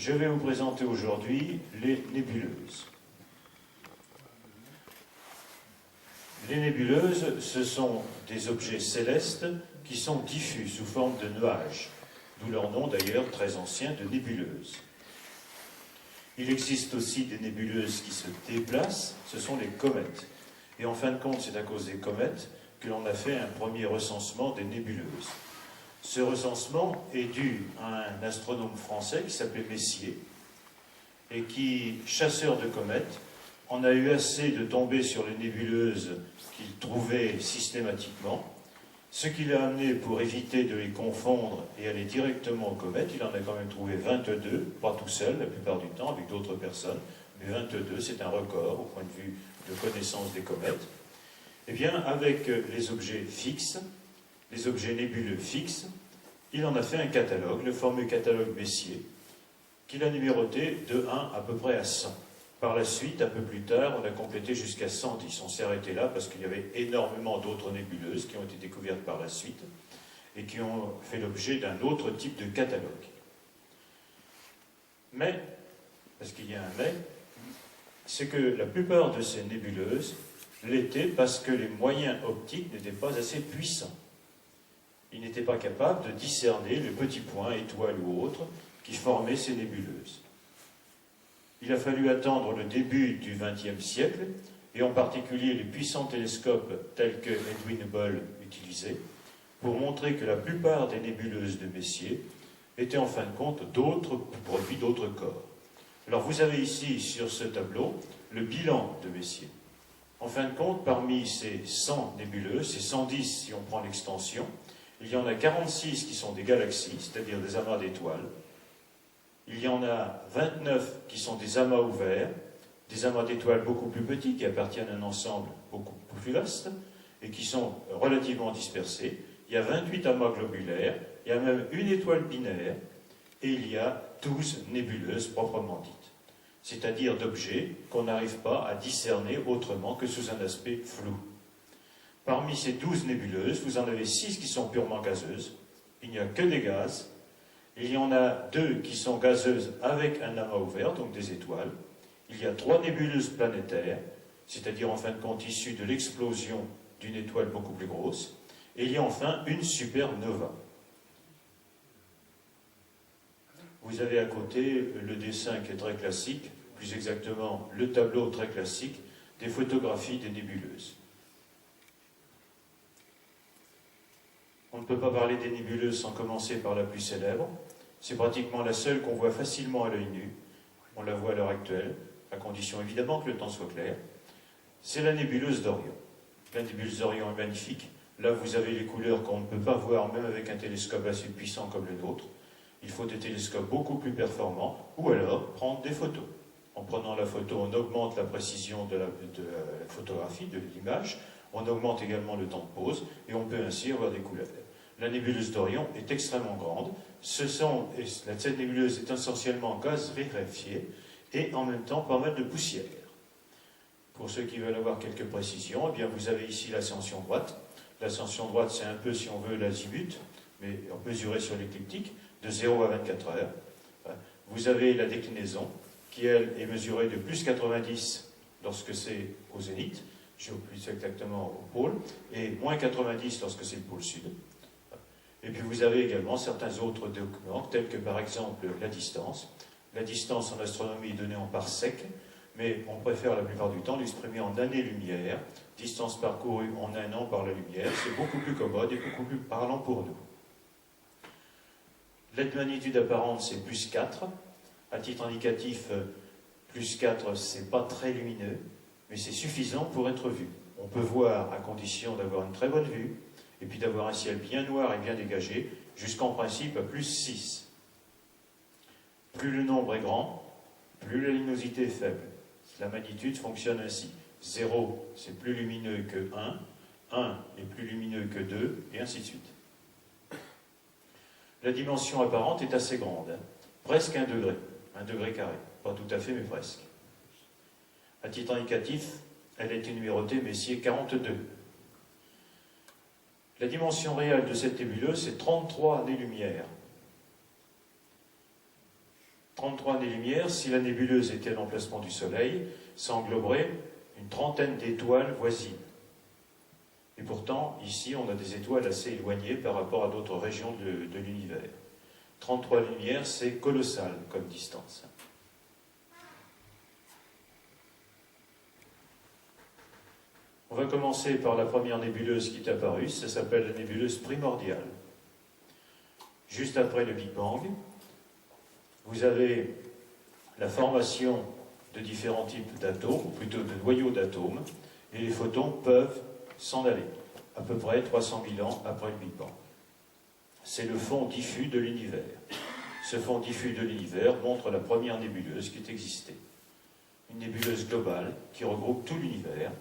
Je vais vous présenter aujourd'hui les nébuleuses. Les nébuleuses, ce sont des objets célestes qui sont diffus sous forme de nuages, d'où leur nom d'ailleurs très ancien de nébuleuse. Il existe aussi des nébuleuses qui se déplacent, ce sont les comètes. Et en fin de compte, c'est à cause des comètes que l'on a fait un premier recensement des nébuleuses. Ce recensement est dû à un astronome français qui s'appelait Messier, et qui, chasseur de comètes, en a eu assez de tomber sur les nébuleuses qu'il trouvait systématiquement, ce qui l'a amené, pour éviter de les confondre et aller directement aux comètes, il en a quand même trouvé 22, pas tout seul la plupart du temps, avec d'autres personnes, mais 22, c'est un record au point de vue de connaissance des comètes. Eh bien, avec les objets fixes, les objets nébuleux fixes, il en a fait un catalogue, le fameux catalogue Messier, qu'il a numéroté de 1 à peu près à 100. Par la suite, un peu plus tard, on a complété jusqu'à 110. On s'est arrêté là parce qu'il y avait énormément d'autres nébuleuses qui ont été découvertes par la suite et qui ont fait l'objet d'un autre type de catalogue. Mais, parce qu'il y a un mais, c'est que la plupart de ces nébuleuses l'étaient parce que les moyens optiques n'étaient pas assez puissants. Ils n'étaient pas capables de discerner les petits points, étoiles ou autres, qui formaient ces nébuleuses. Il a fallu attendre le début du XXe siècle, et en particulier les puissants télescopes tels que Edwin Hubble utilisait, pour montrer que la plupart des nébuleuses de Messier étaient en fin de compte produits d'autres corps. Alors vous avez ici, sur ce tableau, le bilan de Messier. En fin de compte, parmi ces 100 nébuleuses, ces 110 si on prend l'extension, il y en a 46 qui sont des galaxies, c'est-à-dire des amas d'étoiles. Il y en a 29 qui sont des amas ouverts, des amas d'étoiles beaucoup plus petits, qui appartiennent à un ensemble beaucoup plus vaste, et qui sont relativement dispersés. Il y a 28 amas globulaires, il y a même une étoile binaire, et il y a 12 nébuleuses proprement dites, c'est-à-dire d'objets qu'on n'arrive pas à discerner autrement que sous un aspect flou. Parmi ces 12 nébuleuses, vous en avez 6 qui sont purement gazeuses, il n'y a que des gaz. Il y en a 2 qui sont gazeuses avec un amas ouvert, donc des étoiles. Il y a 3 nébuleuses planétaires, c'est-à-dire en fin de compte issues de l'explosion d'une étoile beaucoup plus grosse. Et il y a enfin une supernova. Vous avez à côté le dessin qui est très classique, plus exactement le tableau très classique des photographies des nébuleuses. On ne peut pas parler des nébuleuses sans commencer par la plus célèbre. C'est pratiquement la seule qu'on voit facilement à l'œil nu. On la voit à l'heure actuelle, à condition évidemment que le temps soit clair. C'est la nébuleuse d'Orion. La nébuleuse d'Orion est magnifique. Là, vous avez les couleurs qu'on ne peut pas voir, même avec un télescope assez puissant comme le nôtre. Il faut des télescopes beaucoup plus performants, ou alors prendre des photos. En prenant la photo, on augmente la précision de la photographie, de l'image. On augmente également le temps de pause, et on peut ainsi avoir des couleurs. La nébuleuse d'Orion est extrêmement grande. Cette nébuleuse est essentiellement gaz raréfié et en même temps pas mal de poussière. Pour ceux qui veulent avoir quelques précisions, eh bien vous avez ici l'ascension droite. L'ascension droite, c'est un peu, si on veut, l'azimut, mais mesuré sur l'écliptique, de 0 à 24 heures. Vous avez la déclinaison, qui, elle, est mesurée de plus 90 lorsque c'est au zénith, plus exactement au pôle, et moins 90 lorsque c'est le pôle sud. Et puis vous avez également certains autres documents, tels que par exemple la distance. La distance en astronomie est donnée en parsecs, mais on préfère la plupart du temps l'exprimer en années-lumière. Distance parcourue en 1 an par la lumière, c'est beaucoup plus commode et beaucoup plus parlant pour nous. L'aide magnitude apparente, c'est plus 4. À titre indicatif, plus 4, c'est pas très lumineux, mais c'est suffisant pour être vu. On peut voir à condition d'avoir une très bonne vue, et puis d'avoir un ciel bien noir et bien dégagé, jusqu'en principe à plus 6. Plus le nombre est grand, plus la luminosité est faible. La magnitude fonctionne ainsi. 0, c'est plus lumineux que 1, 1 est plus lumineux que 2, et ainsi de suite. La dimension apparente est assez grande, presque 1 degré carré. Pas tout à fait, mais presque. À titre indicatif, elle a été numérotée Messier 42. La dimension réelle de cette nébuleuse, c'est 33 années-lumière. 33 années-lumière, si la nébuleuse était à l'emplacement du Soleil, ça engloberait une trentaine d'étoiles voisines. Et pourtant, ici, on a des étoiles assez éloignées par rapport à d'autres régions de l'univers. 33 lumières, c'est colossal comme distance. On va commencer par la première nébuleuse qui est apparue, ça s'appelle la nébuleuse primordiale. Juste après le Big Bang, vous avez la formation de différents types d'atomes, ou plutôt de noyaux d'atomes, et les photons peuvent s'en aller, à peu près 300 000 ans après le Big Bang. C'est le fond diffus de l'univers. Ce fond diffus de l'univers montre la première nébuleuse qui ait existé. Une nébuleuse globale qui regroupe tout l'univers.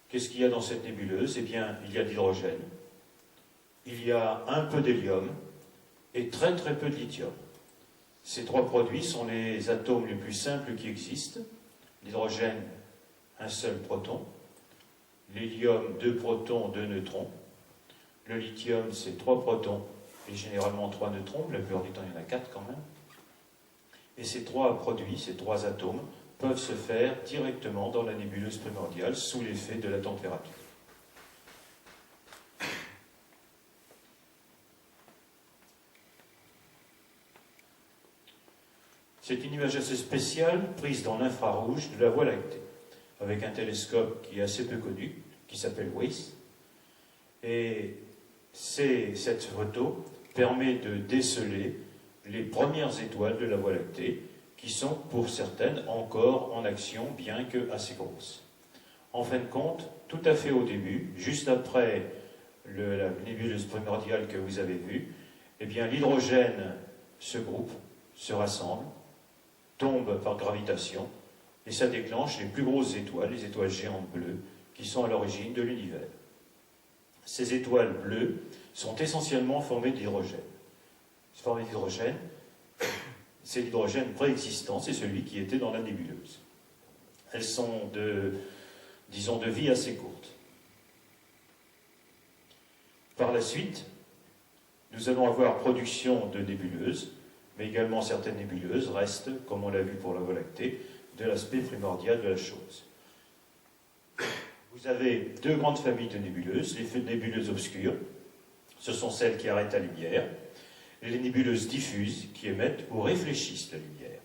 Qu'est-ce qu'il y a dans cette nébuleuse? Eh bien, il y a de l'hydrogène, il y a un peu d'hélium et très très peu de lithium. Ces trois produits sont les atomes les plus simples qui existent. L'hydrogène, un seul proton. L'hélium, 2 protons, 2 neutrons. Le lithium, c'est 3 protons et généralement 3 neutrons. La plupart du temps, il y en a 4 quand même. Et ces trois produits, ces trois atomes, peuvent se faire directement dans la nébuleuse primordiale sous l'effet de la température. C'est une image assez spéciale prise dans l'infrarouge de la Voie lactée, avec un télescope qui est assez peu connu, qui s'appelle WACE. Et cette photo permet de déceler les premières étoiles de la Voie lactée, qui sont pour certaines encore en action, bien que assez grosses. En fin de compte, tout à fait au début, juste après la nébuleuse primordiale que vous avez vue, eh bien l'hydrogène se groupe, se rassemble, tombe par gravitation, et ça déclenche les plus grosses étoiles, les étoiles géantes bleues, qui sont à l'origine de l'univers. Ces étoiles bleues sont essentiellement formées d'hydrogène. Formées d'hydrogène, c'est l'hydrogène préexistant, c'est celui qui était dans la nébuleuse. Elles sont de vie assez courte. Par la suite, nous allons avoir production de nébuleuses, mais également certaines nébuleuses restent, comme on l'a vu pour la Voie lactée, de l'aspect primordial de la chose. Vous avez deux grandes familles de nébuleuses, les nébuleuses obscures, ce sont celles qui arrêtent la lumière, et les nébuleuses diffuses qui émettent ou réfléchissent la lumière.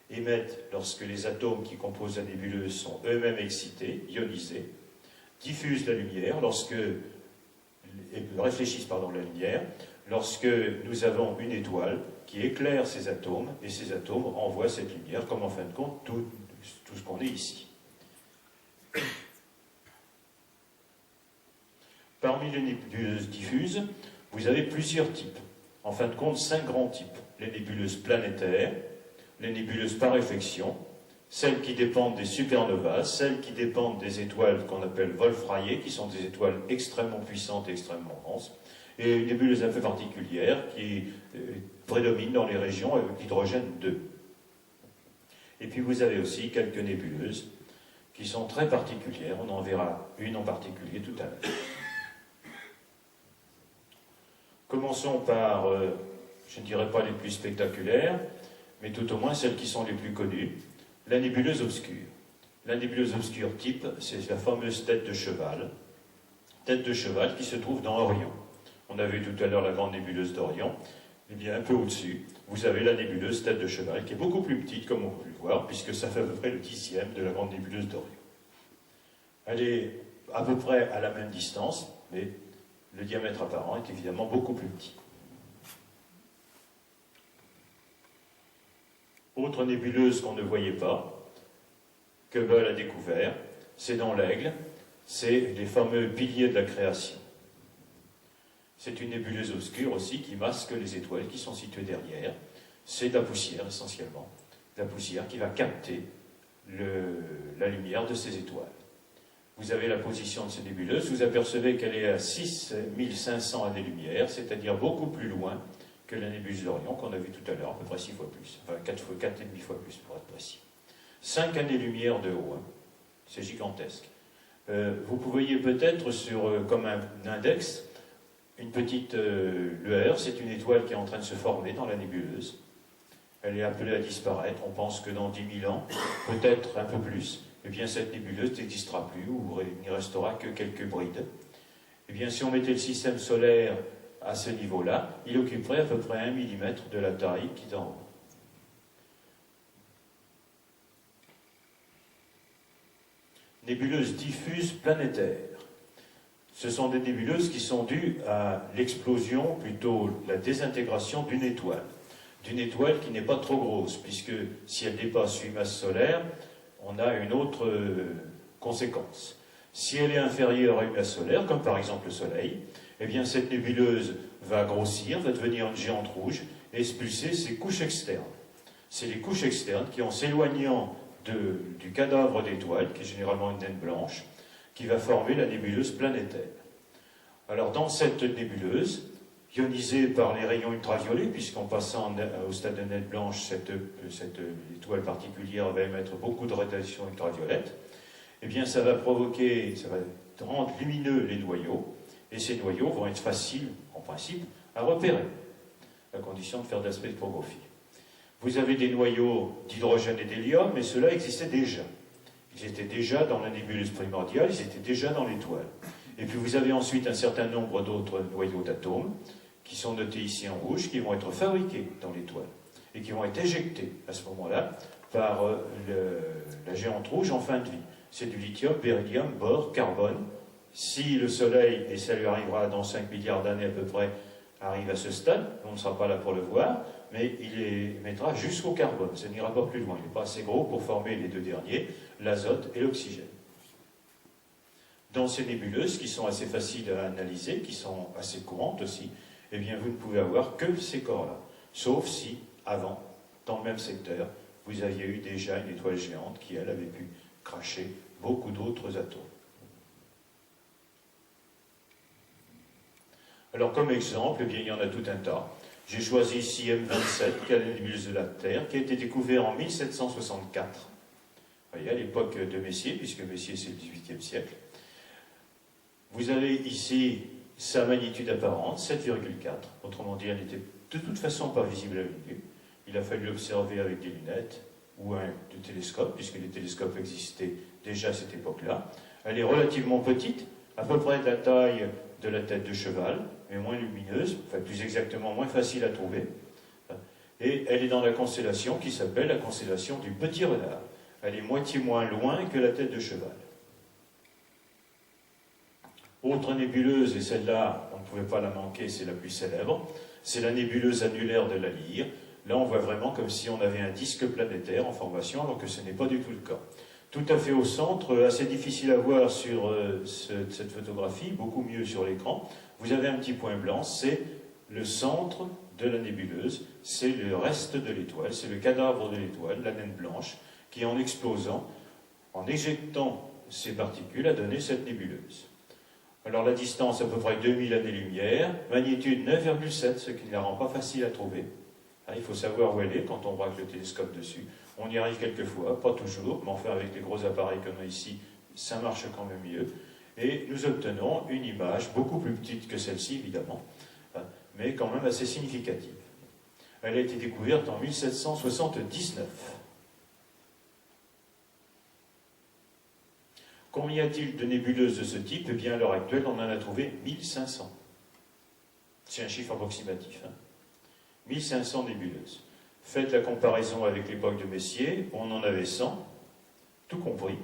Émettent lorsque les atomes qui composent la nébuleuse sont eux-mêmes excités, ionisés, diffusent la lumière réfléchissent la lumière lorsque nous avons une étoile qui éclaire ces atomes, et ces atomes renvoient cette lumière, comme en fin de compte tout ce qu'on est ici. Parmi les nébuleuses diffuses, vous avez plusieurs types. En fin de compte, 5 grands types. Les nébuleuses planétaires, les nébuleuses par réflexion, celles qui dépendent des supernovas, celles qui dépendent des étoiles qu'on appelle Wolf-Rayet, qui sont des étoiles extrêmement puissantes et extrêmement denses, et une nébuleuse un peu particulière qui prédomine dans les régions avec l'hydrogène 2. Et puis vous avez aussi quelques nébuleuses qui sont très particulières, on en verra une en particulier tout à l'heure. Commençons par, je ne dirais pas les plus spectaculaires, mais tout au moins celles qui sont les plus connues, la nébuleuse obscure. La nébuleuse obscure type, c'est la fameuse tête de cheval qui se trouve dans Orion. On a vu tout à l'heure la grande nébuleuse d'Orion, et bien un peu au-dessus, vous avez la nébuleuse tête de cheval, qui est beaucoup plus petite, comme on peut le voir, puisque ça fait à peu près le 10e de la grande nébuleuse d'Orion. Elle est à peu près à la même distance, mais le diamètre apparent est évidemment beaucoup plus petit. Autre nébuleuse qu'on ne voyait pas, que Hubble a découvert, c'est dans l'Aigle, c'est les fameux piliers de la création. C'est une nébuleuse obscure aussi qui masque les étoiles qui sont situées derrière. C'est de la poussière essentiellement, la poussière qui va capter la lumière de ces étoiles. Vous avez la position de ces nébuleuses, vous apercevez qu'elle est à 6500 années-lumière, c'est-à-dire beaucoup plus loin que la nébuleuse d'Orion qu'on a vue tout à l'heure, à peu près 6 fois plus, enfin 4,5 fois plus pour être précis. 5 années-lumière de haut, hein. C'est gigantesque. Vous voyez peut-être comme un index, une petite lueur, c'est une étoile qui est en train de se former dans la nébuleuse. elle est appelée à disparaître. On pense que dans 10 000 ans, peut-être un peu plus, eh bien cette nébuleuse n'existera plus, ou il n'y restera que quelques brides. Eh bien, si on mettait le système solaire à ce niveau-là, il occuperait à peu près 1 millimètre de la taille qui est en haut. Nébuleuses diffuses planétaires. Ce sont des nébuleuses qui sont dues à l'explosion, plutôt la désintégration d'une étoile qui n'est pas trop grosse, puisque si elle dépasse 8 masses solaires, on a une autre conséquence. Si elle est inférieure à une masse solaire, comme par exemple le Soleil, eh bien cette nébuleuse va grossir, va devenir une géante rouge et expulser ses couches externes. C'est les couches externes qui, en s'éloignant du cadavre d'étoile, qui est généralement une naine blanche, qui va former la nébuleuse planétaire. Alors dans cette nébuleuse, ionisée par les rayons ultraviolets, puisqu'en passant au stade de naine blanche, cette étoile particulière va émettre beaucoup de radiation ultraviolette, eh bien ça va provoquer, ça va rendre lumineux les noyaux, et ces noyaux vont être faciles, en principe, à repérer, à condition de faire de la spectrographie. Vous avez des noyaux d'hydrogène et d'hélium, mais ceux-là existaient déjà. Ils étaient déjà dans la nébuleuse primordiale, ils étaient déjà dans l'étoile. Et puis vous avez ensuite un certain nombre d'autres noyaux d'atomes, qui sont notés ici en rouge, qui vont être fabriqués dans l'étoile, et qui vont être éjectés à ce moment-là par la géante rouge en fin de vie. C'est du lithium, beryllium, bore, carbone. Si le Soleil, et ça lui arrivera dans 5 milliards d'années à peu près, arrive à ce stade, on ne sera pas là pour le voir, mais il émettra jusqu'au carbone, ça n'ira pas plus loin, il n'est pas assez gros pour former les deux derniers, l'azote et l'oxygène. Dans ces nébuleuses, qui sont assez faciles à analyser, qui sont assez courantes aussi, eh bien vous ne pouvez avoir que ces corps-là, sauf si, avant, dans le même secteur, vous aviez eu déjà une étoile géante qui, elle, avait pu cracher beaucoup d'autres atomes. Alors, comme exemple, eh bien, il y en a tout un tas. J'ai choisi ici M27, qui est la nébuleuse de la Terre, qui a été découvert en 1764. Vous voyez, à l'époque de Messier, puisque Messier c'est le XVIIIe siècle. Vous avez ici sa magnitude apparente, 7,4. Autrement dit, elle n'était de toute façon pas visible à l'œil nu. Il a fallu l'observer avec des lunettes ou un télescope, puisque les télescopes existaient déjà à cette époque-là. Elle est relativement petite, à peu près de la taille de la tête de cheval, mais moins lumineuse, enfin plus exactement moins facile à trouver. Et elle est dans la constellation qui s'appelle la constellation du Petit Renard. Elle est moitié moins loin que la tête de cheval. Autre nébuleuse, et celle-là, on ne pouvait pas la manquer, c'est la plus célèbre, c'est la nébuleuse annulaire de la Lyre. Là, on voit vraiment comme si on avait un disque planétaire en formation, alors que ce n'est pas du tout le cas. Tout à fait au centre, assez difficile à voir sur cette photographie, beaucoup mieux sur l'écran. Vous avez un petit point blanc, c'est le centre de la nébuleuse, c'est le reste de l'étoile, c'est le cadavre de l'étoile, la naine blanche, qui en explosant, en éjectant ces particules, a donné cette nébuleuse. Alors la distance à peu près 2000 années-lumière, magnitude 9,7, ce qui ne la rend pas facile à trouver. Il faut savoir où elle est quand on braque le télescope dessus. On y arrive quelquefois, pas toujours, mais enfin avec les gros appareils qu'on a ici, ça marche quand même mieux. Et nous obtenons une image beaucoup plus petite que celle-ci, évidemment, mais quand même assez significative. Elle a été découverte en 1779. Combien y a-t-il de nébuleuses de ce type? Eh bien, à l'heure actuelle, on en a trouvé 1500. C'est un chiffre approximatif. 1500 nébuleuses. Faites la comparaison avec l'époque de Messier, on en avait 100, tout compris,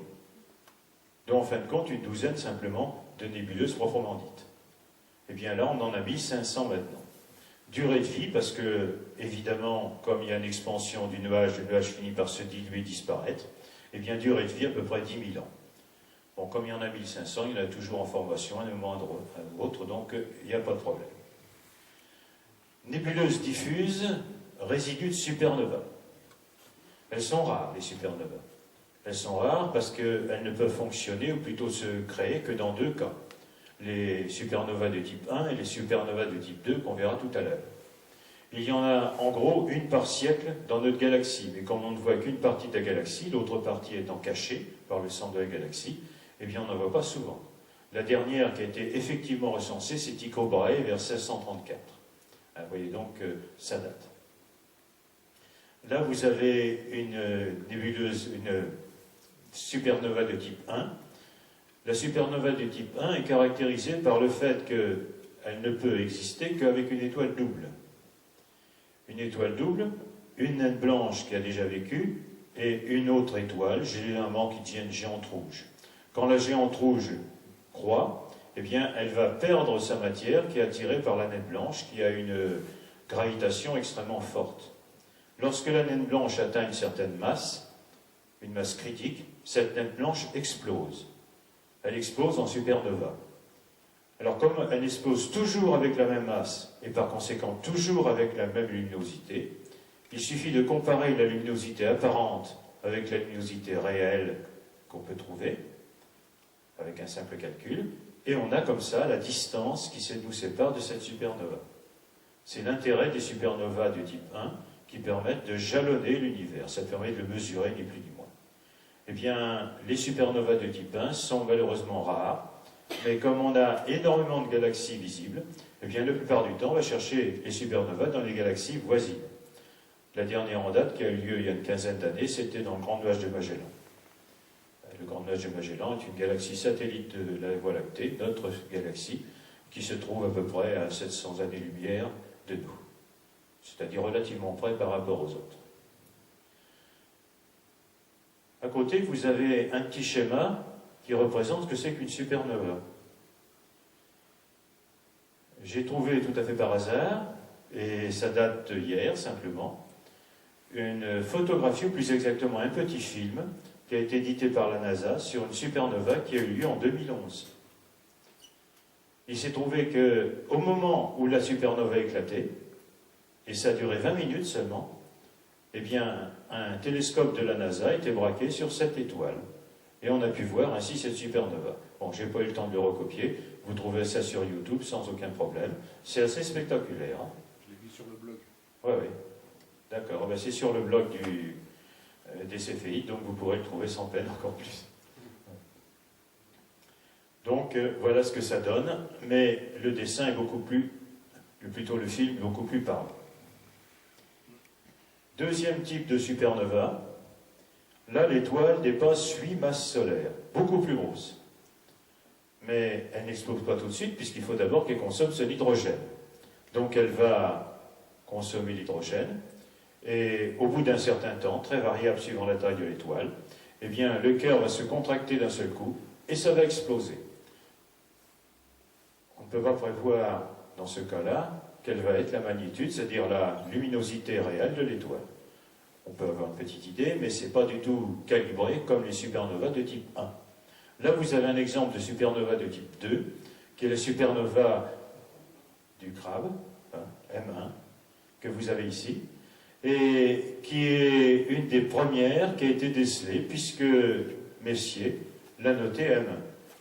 dont en fin de compte une douzaine simplement de nébuleuses proprement dites. Eh bien là, on en a 1500 maintenant. Durée de vie, parce que, évidemment, comme il y a une expansion du nuage, le nuage finit par se diluer et disparaître, eh bien durée de vie à peu près 10 000 ans. Bon, comme il y en a 1500, il y en a toujours en formation, un moment ou autre, donc il n'y a pas de problème. Nébuleuses diffuses, résidus de supernova. Elles sont rares, les supernovas. Elles sont rares parce qu'elles ne peuvent fonctionner, ou plutôt se créer, que dans deux cas. Les supernovas de type 1 et les supernovas de type 2 qu'on verra tout à l'heure. Il y en a en gros une par siècle dans notre galaxie, mais comme on ne voit qu'une partie de la galaxie, l'autre partie étant cachée par le centre de la galaxie, eh bien on n'en voit pas souvent. La dernière qui a été effectivement recensée, c'est Tycho Brahe vers 1634. Vous voyez donc, ça date. là vous avez une nébuleuse, une supernova de type 1. La supernova de type 1 est caractérisée par le fait qu'elle ne peut exister qu'avec une étoile double. Une étoile double, une naine blanche qui a déjà vécu, et une autre étoile, généralement qui tient une géante rouge. Quand la géante rouge croît, eh bien, elle va perdre sa matière qui est attirée par la naine blanche, qui a une gravitation extrêmement forte. Lorsque la naine blanche atteint une certaine masse, une masse critique, cette naine blanche explose. Elle explose en supernova. Alors, comme elle explose toujours avec la même masse, et par conséquent toujours avec la même luminosité, il suffit de comparer la luminosité apparente avec la luminosité réelle qu'on peut trouver, avec un simple calcul, et on a comme ça la distance qui nous sépare de cette supernova. C'est l'intérêt des supernovas de type 1 qui permettent de jalonner l'univers, ça permet de le mesurer, ni plus ni moins. Eh bien, les supernovas de type 1 sont malheureusement rares, mais comme on a énormément de galaxies visibles, eh bien, la plupart du temps, on va chercher les supernovas dans les galaxies voisines. La dernière en date, qui a eu lieu il y a une quinzaine d'années, c'était dans le Grand Nuage de Magellan. Le Grand Nuage de Magellan est une galaxie satellite de la Voie lactée, notre galaxie, qui se trouve à peu près à 700 années-lumière de nous, c'est-à-dire relativement près par rapport aux autres. À côté, vous avez un petit schéma qui représente ce que c'est qu'une supernova. J'ai trouvé tout à fait par hasard, et ça date d'hier simplement, une photographie, ou plus exactement un petit film, qui a été édité par la NASA sur une supernova qui a eu lieu en 2011. Il s'est trouvé qu'au moment où la supernova a éclaté, et ça a duré 20 minutes seulement, eh bien, un télescope de la NASA était braqué sur cette étoile. Et on a pu voir ainsi cette supernova. Bon, je n'ai pas eu le temps de le recopier, vous trouvez ça sur YouTube sans aucun problème. C'est assez spectaculaire. Hein. Je l'ai vu sur le blog. Oui, oui. D'accord, ben, c'est sur le blog des CFI, donc vous pourrez le trouver sans peine encore plus. Donc voilà ce que ça donne, mais le dessin est beaucoup plus, plutôt le film, beaucoup plus parlant. Deuxième type de supernova, là l'étoile dépasse 8 masses solaires, beaucoup plus grosses. Mais elle n'explose pas tout de suite, puisqu'il faut d'abord qu'elle consomme de l'hydrogène. Donc elle va consommer l'hydrogène, et au bout d'un certain temps, très variable suivant la taille de l'étoile, eh bien, le cœur va se contracter d'un seul coup, et ça va exploser. On ne peut pas prévoir, dans ce cas-là, quelle va être la magnitude, c'est-à-dire la luminosité réelle de l'étoile. On peut avoir une petite idée, mais ce n'est pas du tout calibré comme les supernovas de type 1. Là, vous avez un exemple de supernova de type 2, qui est la supernova du crabe, M1, que vous avez ici, et qui est une des premières qui a été décelée, puisque Messier l'a notée M1.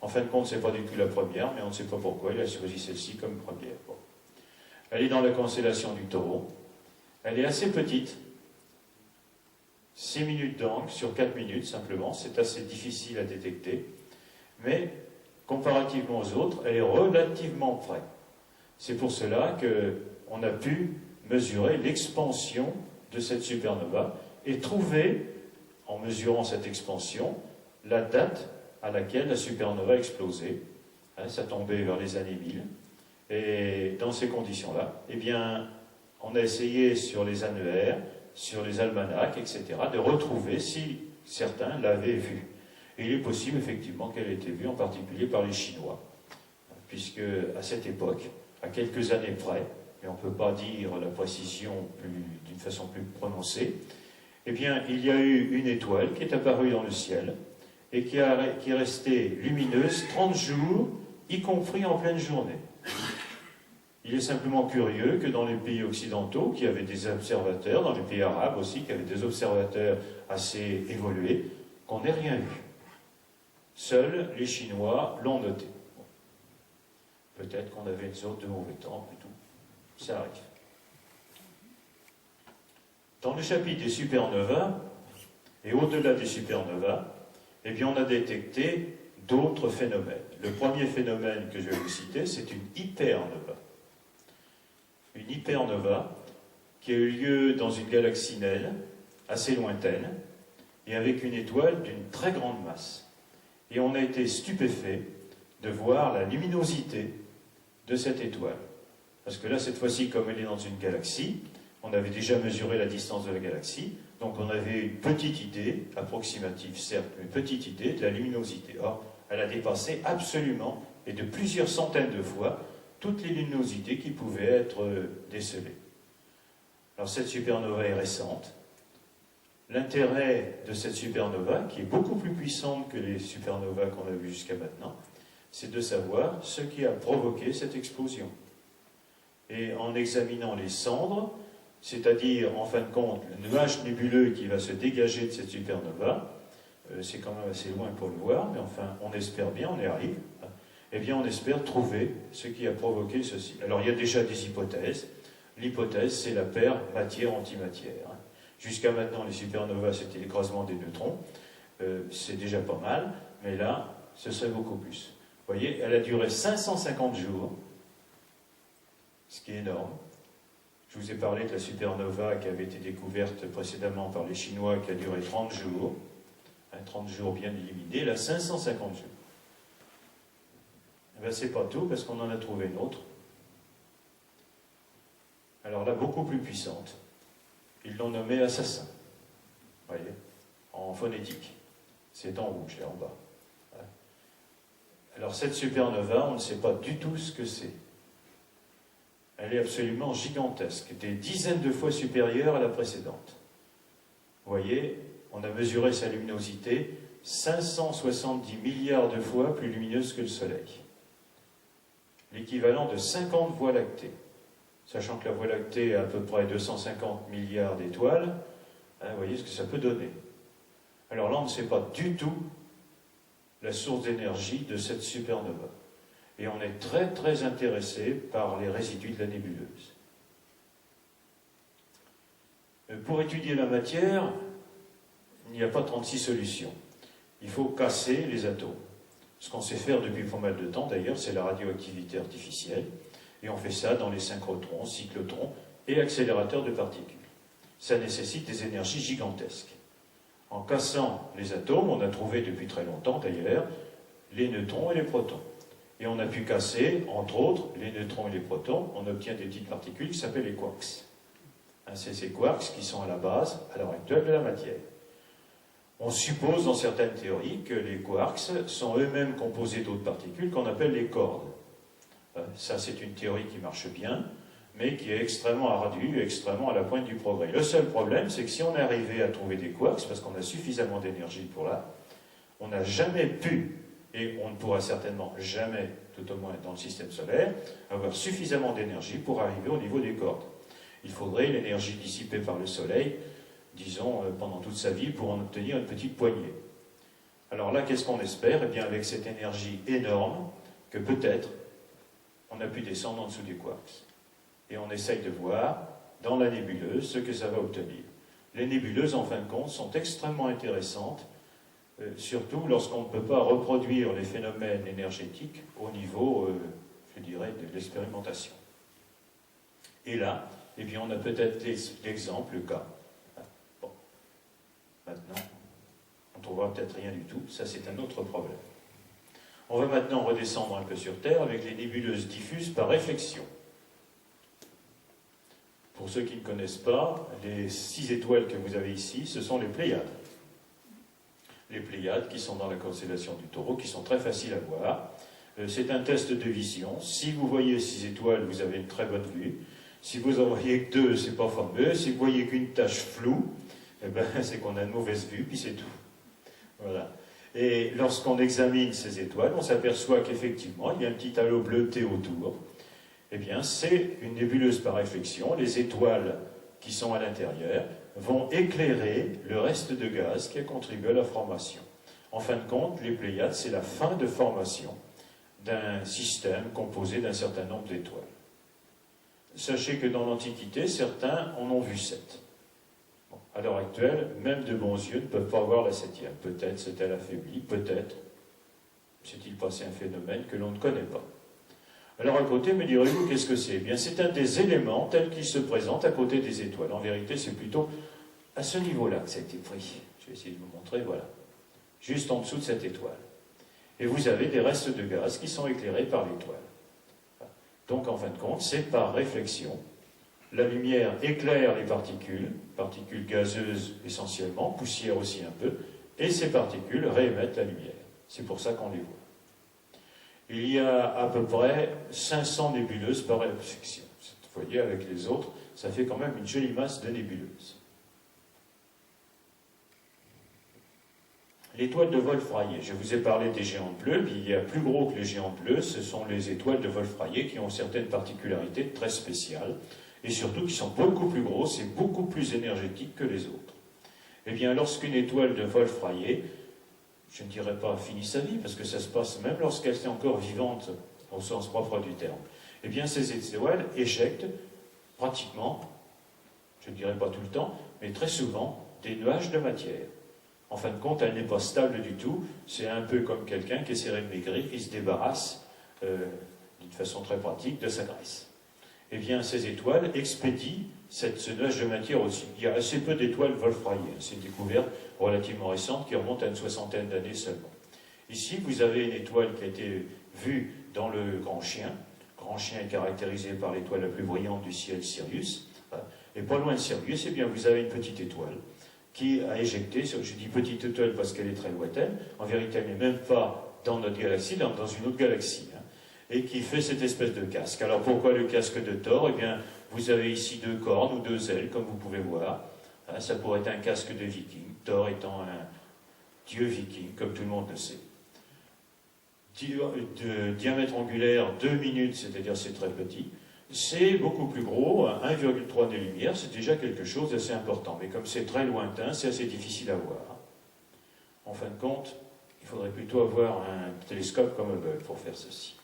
En fin de compte, ce n'est pas du tout la première, mais on ne sait pas pourquoi il a choisi celle-ci comme première. Bon. Elle est dans la constellation du Taureau. Elle est assez petite, 6 minutes d'angle sur 4 minutes simplement, c'est assez difficile à détecter, mais comparativement aux autres, elle est relativement près. C'est pour cela qu'on a pu mesurer l'expansion de cette supernova et trouver, en mesurant cette expansion, la date à laquelle la supernova a explosé. Hein, ça tombait vers les années 1000. Et dans ces conditions-là, eh bien, on a essayé sur les annuaires, sur les almanachs, etc., de retrouver si certains l'avaient vue. Et il est possible, effectivement, qu'elle ait été vue, en particulier par les Chinois, puisque à cette époque, à quelques années près, et on ne peut pas dire la précision d'une façon plus prononcée, eh bien, il y a eu une étoile qui est apparue dans le ciel et qui est restée lumineuse 30 jours, y compris en pleine journée. Il est simplement curieux que dans les pays occidentaux, qui avaient des observateurs, dans les pays arabes aussi, qui avaient des observateurs assez évolués, qu'on n'ait rien vu. Seuls les Chinois l'ont noté. Bon. Peut-être qu'on avait une sorte de mauvais temps, mais tout. Ça arrive. Dans le chapitre des supernovas, et au-delà des supernovas, eh bien, on a détecté d'autres phénomènes. Le premier phénomène que je vais vous citer, c'est une hypernova. Une hypernova qui a eu lieu dans une galaxie naine assez lointaine, et avec une étoile d'une très grande masse. Et on a été stupéfait de voir la luminosité de cette étoile. Parce que là, cette fois-ci, comme elle est dans une galaxie, on avait déjà mesuré la distance de la galaxie, donc on avait une petite idée, approximative certes, mais une petite idée de la luminosité. Or, elle a dépassé absolument, et de plusieurs centaines de fois, toutes les luminosités qui pouvaient être décelées. Alors cette supernova est récente. L'intérêt de cette supernova, qui est beaucoup plus puissante que les supernovas qu'on a vues jusqu'à maintenant, c'est de savoir ce qui a provoqué cette explosion. Et en examinant les cendres, c'est-à-dire, en fin de compte, le nuage nébuleux qui va se dégager de cette supernova, c'est quand même assez loin pour le voir, mais enfin, on espère bien, on y arrive, eh bien, on espère trouver ce qui a provoqué ceci. Alors, il y a déjà des hypothèses. L'hypothèse, c'est la paire matière-antimatière. Jusqu'à maintenant, les supernovas, c'était l'écrasement des neutrons. C'est déjà pas mal, mais là, ce serait beaucoup plus. Vous voyez, elle a duré 550 jours, ce qui est énorme. Je vous ai parlé de la supernova qui avait été découverte précédemment par les Chinois, qui a duré 30 jours. 30 jours bien illuminés, là, 550 jours. Eh bien, c'est pas tout, parce qu'on en a trouvé une autre. Alors là, beaucoup plus puissante. Ils l'ont nommée Assassin. Vous voyez, en phonétique. C'est en rouge, là, en bas. Alors cette supernova, on ne sait pas du tout ce que c'est. Elle est absolument gigantesque, des dizaines de fois supérieure à la précédente. Vous voyez, on a mesuré sa luminosité 570 milliards de fois plus lumineuse que le Soleil. L'équivalent de 50 voies lactées. Sachant que la Voie lactée a à peu près 250 milliards d'étoiles, vous voyez ce que ça peut donner. Alors là, on ne sait pas du tout la source d'énergie de cette supernova. Et on est très très intéressé par les résidus de la nébuleuse. Pour étudier la matière, il n'y a pas 36 solutions. Il faut casser les atomes. Ce qu'on sait faire depuis pas mal de temps d'ailleurs, c'est la radioactivité artificielle. Et on fait ça dans les synchrotrons, cyclotrons et accélérateurs de particules. Ça nécessite des énergies gigantesques. En cassant les atomes, on a trouvé depuis très longtemps d'ailleurs les neutrons et les protons. Et on a pu casser, entre autres, les neutrons et les protons, on obtient des petites particules qui s'appellent les quarks. C'est ces quarks qui sont à la base, à l'heure actuelle, de la matière. On suppose dans certaines théories que les quarks sont eux-mêmes composés d'autres particules qu'on appelle les cordes. Ça, c'est une théorie qui marche bien, mais qui est extrêmement ardue, extrêmement à la pointe du progrès. Le seul problème, c'est que si on est arrivé à trouver des quarks, parce qu'on a suffisamment d'énergie pour là, on n'a jamais pu, et on ne pourra certainement jamais, tout au moins dans le système solaire, avoir suffisamment d'énergie pour arriver au niveau des cordes. Il faudrait l'énergie dissipée par le Soleil, disons, pendant toute sa vie, pour en obtenir une petite poignée. Alors là, qu'est-ce qu'on espère? Eh bien, avec cette énergie énorme, que peut-être on a pu descendre en dessous des quarks. Et on essaye de voir, dans la nébuleuse, ce que ça va obtenir. Les nébuleuses, en fin de compte, sont extrêmement intéressantes, surtout lorsqu'on ne peut pas reproduire les phénomènes énergétiques au niveau, je dirais, de l'expérimentation. Et là, eh bien, on a peut-être l'exemple, le cas. Bon. Maintenant, on ne trouvera peut-être rien du tout. Ça, c'est un autre problème. On va maintenant redescendre un peu sur Terre avec les nébuleuses diffuses par réflexion. Pour ceux qui ne connaissent pas, les 6 étoiles que vous avez ici, ce sont les Pléiades. Les Pléiades qui sont dans la constellation du Taureau, qui sont très faciles à voir. C'est un test de vision. Si vous voyez 6 étoiles, vous avez une très bonne vue. Si vous en voyez que 2, c'est pas fameux. Si vous voyez qu'une tache floue, eh ben, c'est qu'on a une mauvaise vue, puis c'est tout. Voilà. Et lorsqu'on examine ces étoiles, on s'aperçoit qu'effectivement, il y a un petit halo bleuté autour. Eh bien, c'est une nébuleuse par réflexion. Les étoiles qui sont à l'intérieur vont éclairer le reste de gaz qui a contribué à la formation. En fin de compte, les Pléiades, c'est la fin de formation d'un système composé d'un certain nombre d'étoiles. Sachez que dans l'Antiquité, certains en ont vu 7. Bon, à l'heure actuelle, même de bons yeux ne peuvent pas voir la 7e. Peut-être s'est-elle affaiblie, peut-être s'est-il passé un phénomène que l'on ne connaît pas. Alors à côté, me direz-vous, qu'est-ce que c'est? Eh bien, c'est un des éléments tels qu'ils se présentent à côté des étoiles. En vérité, c'est plutôt à ce niveau-là que ça a été pris. Je vais essayer de vous montrer, voilà. Juste en dessous de cette étoile. Et vous avez des restes de gaz qui sont éclairés par l'étoile. Donc, en fin de compte, c'est par réflexion. La lumière éclaire les particules gazeuses essentiellement, poussière aussi un peu, et ces particules réémettent la lumière. C'est pour ça qu'on les voit. Il y a à peu près 500 nébuleuses par réflexion. Vous voyez, avec les autres, ça fait quand même une jolie masse de nébuleuses. L'étoile de Wolf-Rayet. Je vous ai parlé des géantes bleues, puis il y a plus gros que les géantes bleues, ce sont les étoiles de Wolf-Rayet qui ont certaines particularités très spéciales, et surtout qui sont beaucoup plus grosses et beaucoup plus énergétiques que les autres. Eh bien, lorsqu'une étoile de Wolf-Rayet, je ne dirais pas finit sa vie, parce que ça se passe même lorsqu'elle est encore vivante, au sens propre du terme, eh bien, ces étoiles éjectent pratiquement, je ne dirais pas tout le temps, mais très souvent, des nuages de matière. En fin de compte, elle n'est pas stable du tout. C'est un peu comme quelqu'un qui essaierait de maigrir, qui se débarrasse d'une façon très pratique de sa graisse. Eh bien, ces étoiles expédient ce nuage de matière aussi. Il y a assez peu d'étoiles Wolf-Rayet. C'est une découverte relativement récente qui remonte à une soixantaine d'années seulement. Ici, vous avez une étoile qui a été vue dans le Grand Chien. Le Grand Chien est caractérisé par l'étoile la plus brillante du ciel, Sirius. Et pas loin de Sirius, eh bien, vous avez une petite étoile qui a éjecté, je dis petite étoile parce qu'elle est très lointaine, en vérité elle n'est même pas dans notre galaxie, dans une autre galaxie, et qui fait cette espèce de casque. Alors pourquoi le casque de Thor? Eh bien, vous avez ici 2 cornes ou 2 ailes, comme vous pouvez voir. Ça pourrait être un casque de viking, Thor étant un dieu viking, comme tout le monde le sait. De diamètre angulaire 2 minutes, c'est-à-dire c'est très petit. C'est beaucoup plus gros, 1,3 années-lumière, c'est déjà quelque chose d'assez important. Mais comme c'est très lointain, c'est assez difficile à voir. En fin de compte, il faudrait plutôt avoir un télescope comme Hubble pour faire ceci.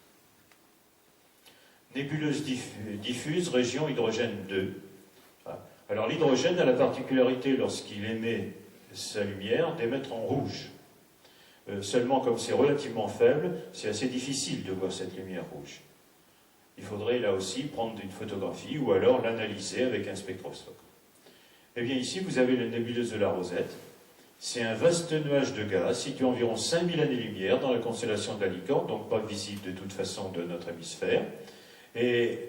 Nébuleuse diffuse, région hydrogène 2. Alors l'hydrogène a la particularité, lorsqu'il émet sa lumière, d'émettre en rouge. Seulement, comme c'est relativement faible, c'est assez difficile de voir cette lumière rouge. Il faudrait là aussi prendre une photographie ou alors l'analyser avec un spectroscope. Eh bien ici, vous avez la nébuleuse de la Rosette. C'est un vaste nuage de gaz situé à environ 5000 années-lumière dans la constellation de la Licorne, donc pas visible de toute façon de notre hémisphère. Et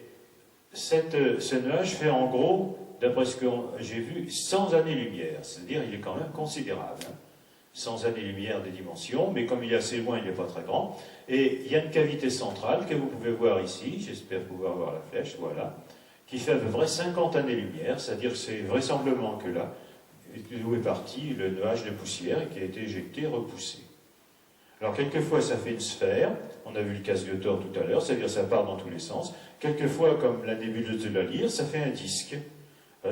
ce nuage fait en gros, d'après ce que j'ai vu, 100 années-lumière, c'est-à-dire il est quand même considérable. 100 années-lumière des dimensions, mais comme il est assez loin, il n'est pas très grand. Et il y a une cavité centrale que vous pouvez voir ici, j'espère pouvoir voir la flèche, voilà, qui fait à peu près 50 années-lumière, c'est-à-dire que c'est vraisemblablement que là, d'où est parti le nuage de poussière qui a été éjecté, repoussé. Alors quelquefois ça fait une sphère, on a vu le casque de Thor tout à l'heure, c'est-à-dire ça part dans tous les sens. Quelquefois, comme la nébuleuse de la Lyre, ça fait un disque.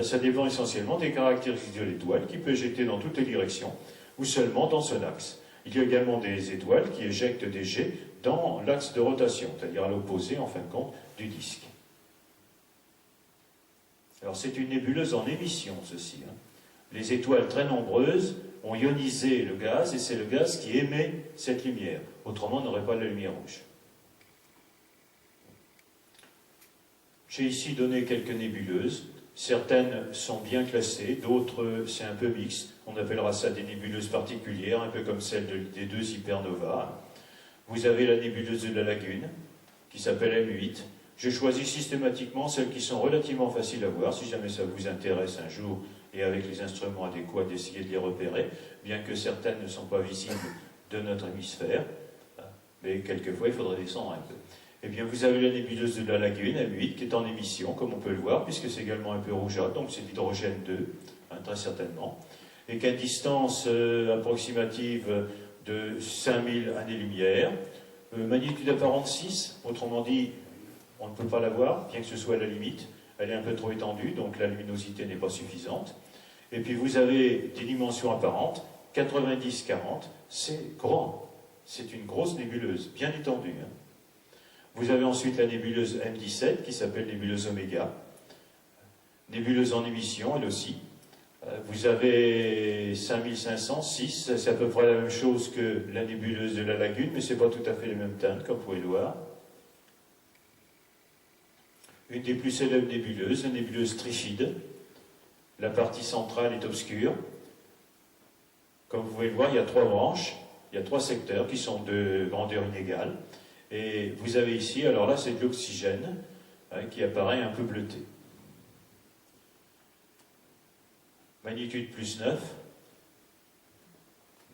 Ça dépend essentiellement des caractéristiques de l'étoile qui peut éjecter dans toutes les directions, ou seulement dans son axe. Il y a également des étoiles qui éjectent des jets dans l'axe de rotation, c'est-à-dire à l'opposé, en fin de compte, du disque. Alors c'est une nébuleuse en émission, ceci. Les étoiles très nombreuses ont ionisé le gaz, et c'est le gaz qui émet cette lumière. Autrement, on n'aurait pas de la lumière rouge. J'ai ici donné quelques nébuleuses. Certaines sont bien classées, d'autres c'est un peu mixte. On appellera ça des nébuleuses particulières, un peu comme celle des 2 hypernovas. Vous avez la nébuleuse de la Lagune, qui s'appelle M8. Je choisis systématiquement celles qui sont relativement faciles à voir, si jamais ça vous intéresse un jour, et avec les instruments adéquats d'essayer de les repérer, bien que certaines ne sont pas visibles de notre hémisphère. Mais quelquefois, il faudrait descendre un peu. Eh bien, vous avez la nébuleuse de la Lagune, M8, qui est en émission, comme on peut le voir, puisque c'est également un peu rougeâtre, donc c'est l'hydrogène 2, très certainement, et qu'à distance approximative de 5000 années-lumière, magnitude apparente 6, autrement dit, on ne peut pas la voir, bien que ce soit à la limite, elle est un peu trop étendue, donc la luminosité n'est pas suffisante. Et puis vous avez des dimensions apparentes, 90-40, c'est grand, c'est une grosse nébuleuse, bien étendue. Vous avez ensuite la nébuleuse M17, qui s'appelle nébuleuse Oméga, nébuleuse en émission, elle aussi. Vous avez 5500, 6, c'est à peu près la même chose que la nébuleuse de la Lagune, mais ce n'est pas tout à fait les mêmes teintes, comme vous pouvez le voir. Une des plus célèbres nébuleuses, la nébuleuse Trifide. La partie centrale est obscure. Comme vous pouvez le voir, il y a 3 branches, il y a 3 secteurs qui sont de grandeur inégale. Et vous avez ici, alors là c'est de l'oxygène qui apparaît un peu bleuté. Magnitude plus 9.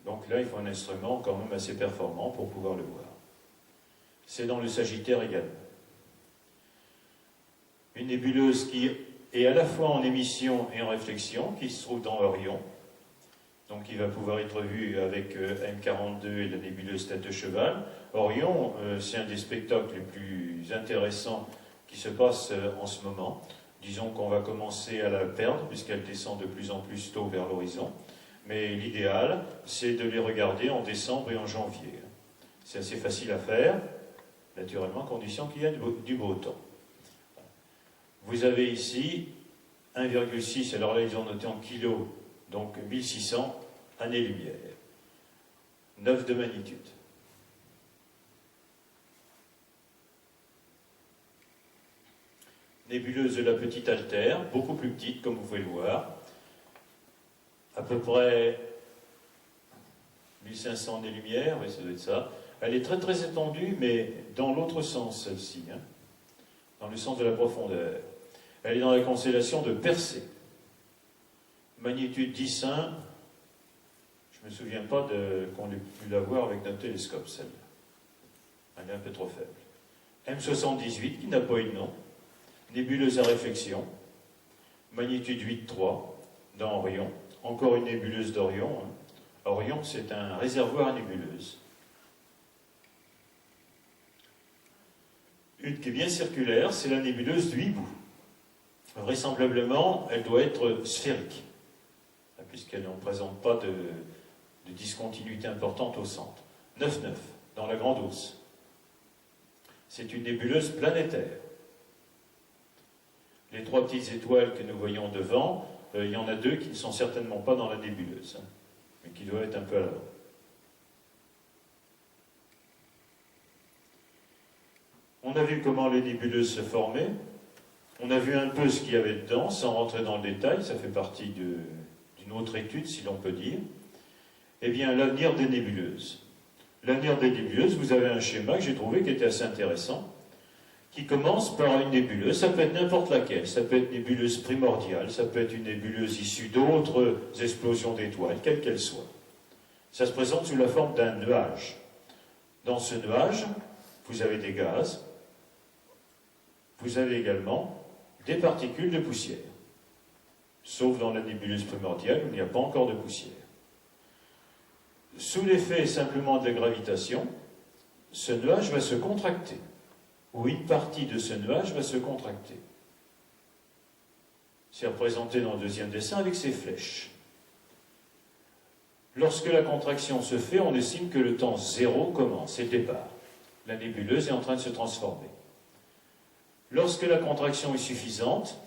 Donc là il faut un instrument quand même assez performant pour pouvoir le voir. C'est dans le Sagittaire également. Une nébuleuse qui est à la fois en émission et en réflexion, qui se trouve dans Orion. Donc il va pouvoir être vu avec M42 et la nébuleuse Tête de Cheval. Orion, c'est un des spectacles les plus intéressants qui se passe en ce moment. Disons qu'on va commencer à la perdre, puisqu'elle descend de plus en plus tôt vers l'horizon. Mais l'idéal, c'est de les regarder en décembre et en janvier. C'est assez facile à faire, naturellement, à condition qu'il y ait du beau temps. Vous avez ici 1,6, alors là ils ont noté en kilos, donc 1600 années-lumière. 9 de magnitude. Nébuleuse de la Petite Altère, beaucoup plus petite, comme vous pouvez le voir. À peu près 1500 années-lumière, oui, ça doit être ça. Elle est très très étendue, mais dans l'autre sens, celle-ci, hein, dans le sens de la profondeur. Elle est dans la constellation de Persée. Magnitude 10,1. Je ne me souviens pas qu'on ait pu la voir avec notre télescope, celle-là. Elle est un peu trop faible. M78, qui n'a pas eu de nom. Nébuleuse à réflexion. Magnitude 8,3 dans Orion. Encore une nébuleuse d'Orion. Hein. Orion, c'est un réservoir à nébuleuses. Une qui est bien circulaire, c'est la nébuleuse du Hibou. Vraisemblablement, elle doit être sphérique, puisqu'elle ne présente pas de discontinuité importante au centre. 9,9, dans la Grande Ourse. C'est une nébuleuse planétaire. Les 3 petites étoiles que nous voyons devant, il y en a 2 qui ne sont certainement pas dans la nébuleuse, hein, mais qui doivent être un peu à l'avant. On a vu comment les nébuleuses se formaient. On a vu un peu ce qu'il y avait dedans, sans rentrer dans le détail, ça fait partie d'une autre étude, si l'on peut dire. Eh bien, l'avenir des nébuleuses. L'avenir des nébuleuses, vous avez un schéma que j'ai trouvé qui était assez intéressant, qui commence par une nébuleuse, ça peut être n'importe laquelle, ça peut être une nébuleuse primordiale, ça peut être une nébuleuse issue d'autres explosions d'étoiles, quelle qu'elle soit. Ça se présente sous la forme d'un nuage. Dans ce nuage, vous avez des gaz, vous avez également des particules de poussière, sauf dans la nébuleuse primordiale où il n'y a pas encore de poussière. Sous l'effet simplement de la gravitation, ce nuage va se contracter, ou une partie de ce nuage va se contracter. C'est représenté dans le deuxième dessin avec ces flèches. Lorsque la contraction se fait, on estime que le temps zéro commence, c'est le départ. La nébuleuse est en train de se transformer. Lorsque la contraction est suffisante,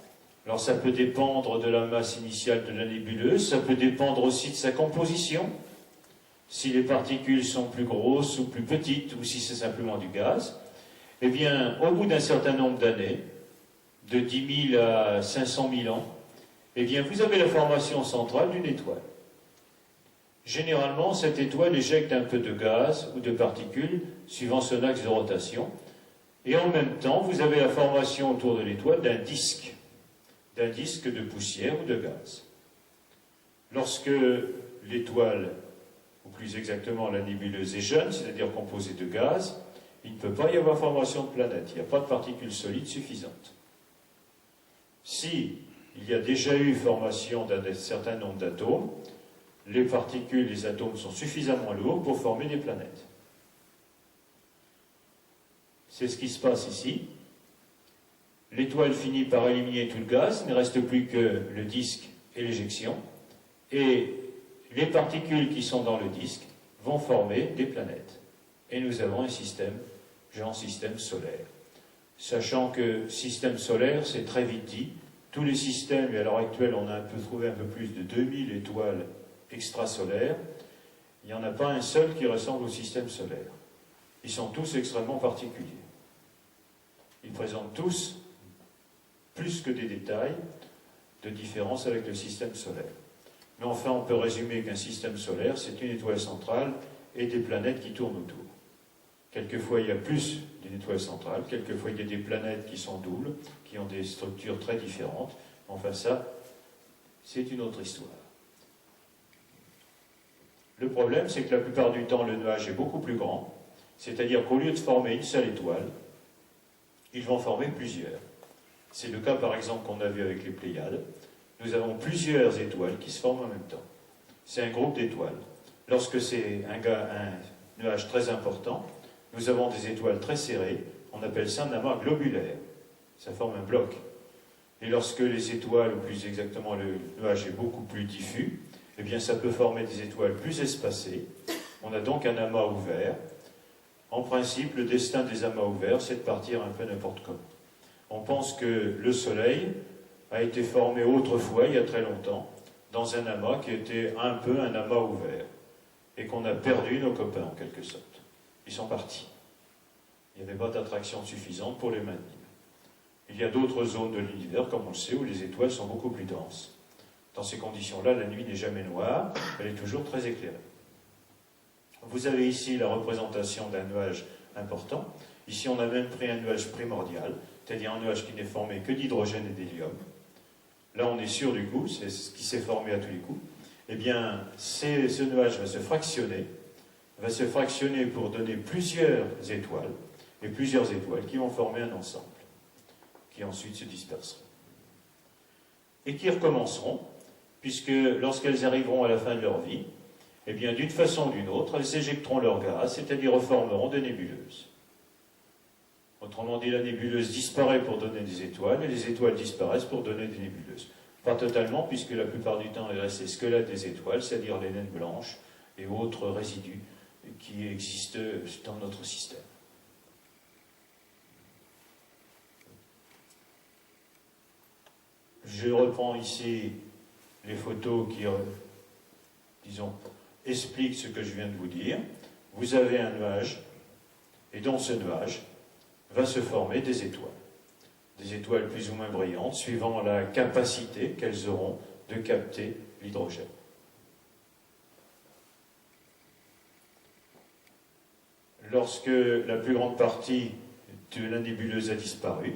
alors ça peut dépendre de la masse initiale de la nébuleuse, ça peut dépendre aussi de sa composition, si les particules sont plus grosses ou plus petites, ou si c'est simplement du gaz. Eh bien, au bout d'un certain nombre d'années, de 10 000 à 500 000 ans, eh bien, vous avez la formation centrale d'une étoile. Généralement, cette étoile éjecte un peu de gaz ou de particules, suivant son axe de rotation, et en même temps, vous avez la formation autour de l'étoile d'un disque de poussière ou de gaz. Lorsque l'étoile, ou plus exactement la nébuleuse, est jeune, c'est-à-dire composée de gaz, il ne peut pas y avoir formation de planète, il n'y a pas de particules solides suffisantes. Si il y a déjà eu formation d'un certain nombre d'atomes, les particules, les atomes sont suffisamment lourds pour former des planètes. C'est ce qui se passe ici. L'étoile finit par éliminer tout le gaz, il ne reste plus que le disque et l'éjection, et les particules qui sont dans le disque vont former des planètes. Et nous avons un système, genre système solaire. Sachant que système solaire, c'est très vite dit, tous les systèmes, et à l'heure actuelle on a trouvé un peu plus de 2000 étoiles extrasolaires, il n'y en a pas un seul qui ressemble au système solaire. Ils sont tous extrêmement particuliers. Ils présentent tous plus que des détails, de différence avec le système solaire. Mais enfin, on peut résumer qu'un système solaire, c'est une étoile centrale et des planètes qui tournent autour. Quelquefois, il y a plus d'une étoile centrale, quelquefois, il y a des planètes qui sont doubles, qui ont des structures très différentes. Enfin, ça, c'est une autre histoire. Le problème, c'est que la plupart du temps, le nuage est beaucoup plus grand, c'est-à-dire qu'au lieu de former une seule étoile, ils vont former plusieurs. C'est le cas, par exemple, qu'on a vu avec les Pléiades. Nous avons plusieurs étoiles qui se forment en même temps. C'est un groupe d'étoiles. Lorsque c'est un nuage très important, nous avons des étoiles très serrées, on appelle ça un amas globulaire. Ça forme un bloc. Et lorsque les étoiles, ou plus exactement le nuage est beaucoup plus diffus, eh bien ça peut former des étoiles plus espacées. On a donc un amas ouvert. En principe, le destin des amas ouverts, c'est de partir un peu n'importe comment. On pense que le Soleil a été formé autrefois, il y a très longtemps, dans un amas qui était un peu un amas ouvert, et qu'on a perdu nos copains, en quelque sorte. Ils sont partis. Il n'y avait pas d'attraction suffisante pour les maintenir. Il y a d'autres zones de l'univers, comme on le sait, où les étoiles sont beaucoup plus denses. Dans ces conditions-là, la nuit n'est jamais noire, elle est toujours très éclairée. Vous avez ici la représentation d'un nuage important. Ici, on a même pris un nuage primordial, c'est-à-dire un nuage qui n'est formé que d'hydrogène et d'hélium. Là, on est sûr du coup, c'est ce qui s'est formé à tous les coups. Eh bien, ce nuage va se fractionner pour donner plusieurs étoiles, et plusieurs étoiles qui vont former un ensemble, qui ensuite se disperseront. Et qui recommenceront, puisque lorsqu'elles arriveront à la fin de leur vie, eh bien, d'une façon ou d'une autre, elles éjecteront leur gaz, c'est-à-dire reformeront des nébuleuses. Autrement dit, la nébuleuse disparaît pour donner des étoiles, et les étoiles disparaissent pour donner des nébuleuses. Pas totalement, puisque la plupart du temps, il reste les squelettes des étoiles, c'est-à-dire les naines blanches et autres résidus qui existent dans notre système. Je reprends ici les photos qui, disons, expliquent ce que je viens de vous dire. Vous avez un nuage, et dans ce nuage va se former des étoiles. Des étoiles plus ou moins brillantes, suivant la capacité qu'elles auront de capter l'hydrogène. Lorsque la plus grande partie de la nébuleuse a disparu,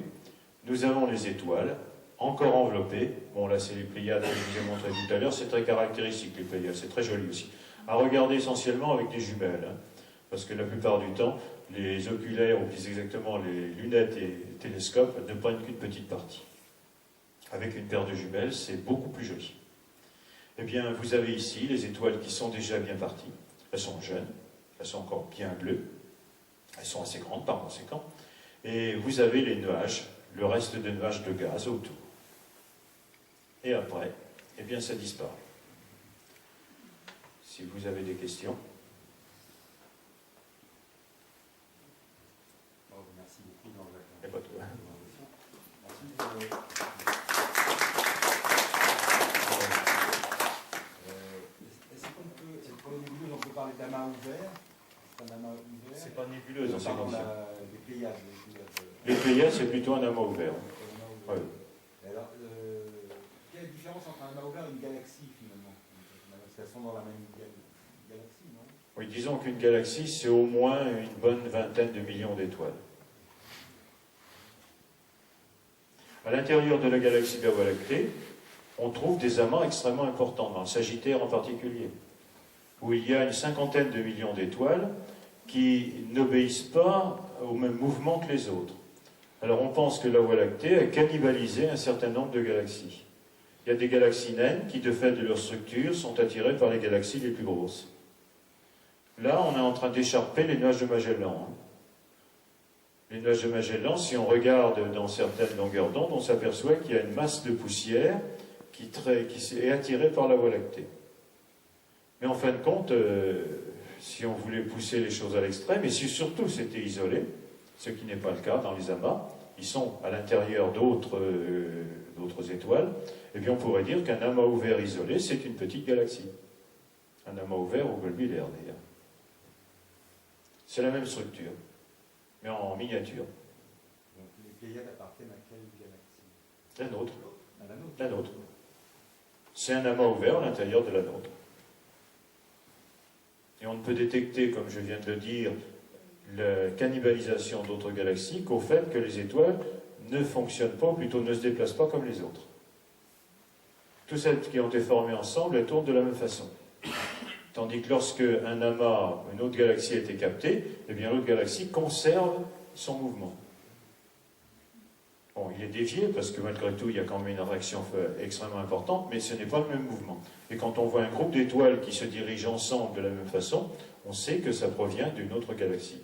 nous avons les étoiles encore enveloppées. Bon, là, c'est les Pléiades que je vous ai montré tout à l'heure. C'est très caractéristique, les Pléiades. C'est très joli aussi. À regarder essentiellement avec des jumelles, hein, parce que la plupart du temps, les oculaires, ou plus exactement les lunettes et les télescopes, ne prennent qu'une petite partie. Avec une paire de jumelles, c'est beaucoup plus joli. Eh bien, vous avez ici les étoiles qui sont déjà bien parties. Elles sont jeunes, elles sont encore bien bleues, elles sont assez grandes par conséquent. Et vous avez les nuages, le reste des nuages de gaz autour. Et après, eh bien, ça disparaît. Si vous avez des questions. Merci beaucoup, Jean-Jacques. Il n'y a pas de quoi. Est-ce qu'on peut, pour les nébuleuses, on peut parler d'amas ouvert? C'est un amas ouvert. C'est pas nébuleuse dans ces conditions. Des Pléiades. Les Pléiades, c'est plutôt un amas ouvert. Ouais. Alors, quelle est la différence entre un amas ouvert et une galaxie, finalement? Parce qu'elles sont dans la même galaxie, non? Oui, disons qu'une galaxie, c'est au moins une bonne vingtaine de millions d'étoiles. À l'intérieur de la galaxie de la Voie lactée, on trouve des amas extrêmement importants, dans le Sagittaire en particulier, où il y a une cinquantaine de millions d'étoiles qui n'obéissent pas au même mouvement que les autres. Alors on pense que la Voie lactée a cannibalisé un certain nombre de galaxies. Il y a des galaxies naines qui, de fait de leur structure, sont attirées par les galaxies les plus grosses. Là, on est en train d'écharper les nuages de Magellan. Les nuages de Magellan, si on regarde dans certaines longueurs d'onde, on s'aperçoit qu'il y a une masse de poussière qui est attirée par la Voie lactée. Mais en fin de compte, si on voulait pousser les choses à l'extrême, et si surtout c'était isolé, ce qui n'est pas le cas dans les amas, ils sont à l'intérieur d'autres étoiles, eh bien on pourrait dire qu'un amas ouvert isolé, c'est une petite galaxie. Un amas ouvert ou globulaire d'ailleurs. C'est la même structure, mais en miniature. Donc les Pléiades appartiennent à quelle galaxie? La nôtre. À la nôtre. la nôtre. C'est un amas ouvert à l'intérieur de la nôtre. Et on ne peut détecter, comme je viens de le dire, la cannibalisation d'autres galaxies qu'au fait que les étoiles ne fonctionnent pas, ou plutôt ne se déplacent pas comme les autres. Toutes celles qui ont été formées ensemble, elles tournent de la même façon. Tandis que lorsque un amas, une autre galaxie a été captée, eh bien l'autre galaxie conserve son mouvement. Bon, il est dévié parce que malgré tout, il y a quand même une interaction extrêmement importante, mais ce n'est pas le même mouvement. Et quand on voit un groupe d'étoiles qui se dirigent ensemble de la même façon, on sait que ça provient d'une autre galaxie.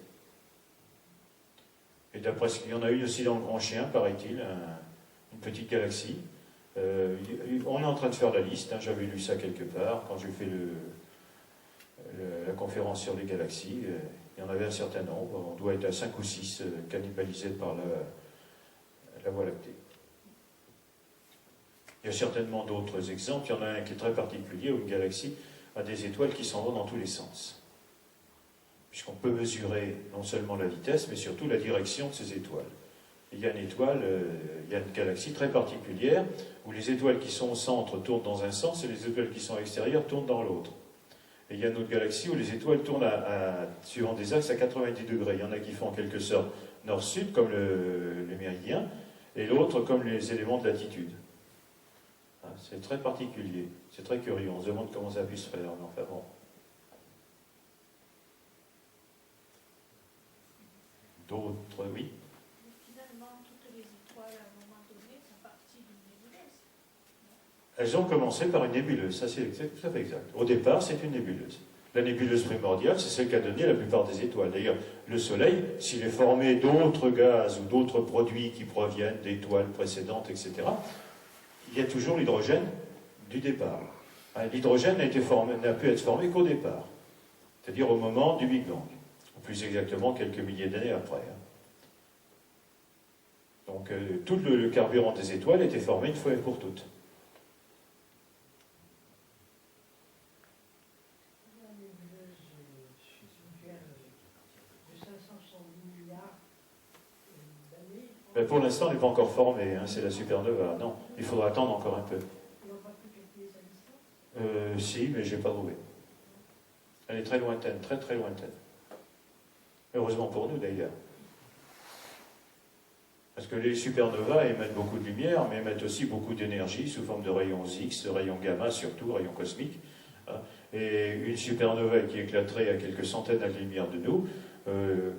Et d'après ce qu'il y en a eu aussi dans le Grand Chien, paraît-il, une petite galaxie. On est en train de faire la liste, hein, j'avais lu ça quelque part, quand j'ai fait la conférence sur les galaxies, il y en avait un certain nombre, on doit être à 5 ou 6 cannibalisés par la Voie lactée. Il y a certainement d'autres exemples. Il y en a un qui est très particulier, où une galaxie a des étoiles qui s'en vont dans tous les sens. Puisqu'on peut mesurer non seulement la vitesse, mais surtout la direction de ces étoiles. Et il y a une galaxie très particulière, où les étoiles qui sont au centre tournent dans un sens, et les étoiles qui sont à l'extérieur tournent dans l'autre. Et il y a une autre galaxie où les étoiles tournent suivant des axes à 90 degrés. Il y en a qui font en quelque sorte nord-sud, comme les méridiens, et l'autre comme les éléments de latitude. C'est très particulier, c'est très curieux, on se demande comment ça a pu se faire, mais enfin bon. D'autres, oui. Finalement, toutes les étoiles, à un moment donné, sont parties d'une nébuleuse. Elles ont commencé par une nébuleuse, ça c'est tout à fait exact. Au départ, c'est une nébuleuse. La nébuleuse primordiale, c'est celle qui a donné la plupart des étoiles. D'ailleurs, le Soleil, s'il est formé d'autres gaz ou d'autres produits qui proviennent d'étoiles précédentes, etc., il y a toujours l'hydrogène du départ. L'hydrogène n'a pu être formé qu'au départ, c'est-à-dire au moment du Big Bang, ou plus exactement quelques milliers d'années après. Donc tout le carburant des étoiles était formé une fois et pour toutes. Mais pour l'instant, elle n'est pas encore formée, hein, c'est la supernova. Non, il faudra attendre encore un peu. Si, mais je n'ai pas trouvé. Elle est très lointaine, très très lointaine. Heureusement pour nous d'ailleurs. Parce que les supernovas émettent beaucoup de lumière, mais émettent aussi beaucoup d'énergie sous forme de rayons X, de rayons gamma, surtout rayons cosmiques. Hein. Et une supernova qui éclaterait à quelques centaines d'années-lumière de nous,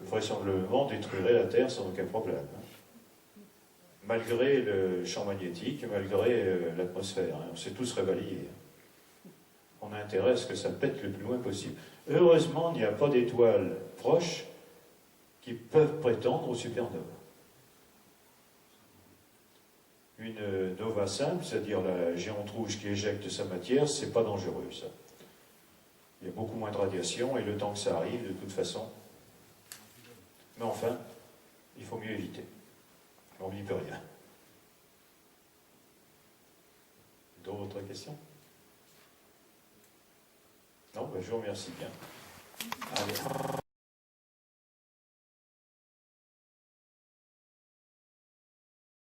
vraisemblablement détruirait la Terre sans aucun problème. Hein. Malgré le champ magnétique, malgré l'atmosphère. Hein. On s'est tous réveillés. On a intérêt à ce que ça pète le plus loin possible. Heureusement, il n'y a pas d'étoiles proches qui peuvent prétendre aux supernovas. Une nova simple, c'est-à-dire la géante rouge qui éjecte sa matière, c'est pas dangereux, ça. Il y a beaucoup moins de radiation, et le temps que ça arrive, de toute façon. Mais enfin, il faut mieux éviter. On n'y peut rien. D'autres questions? Non, ben je vous remercie bien. Allez.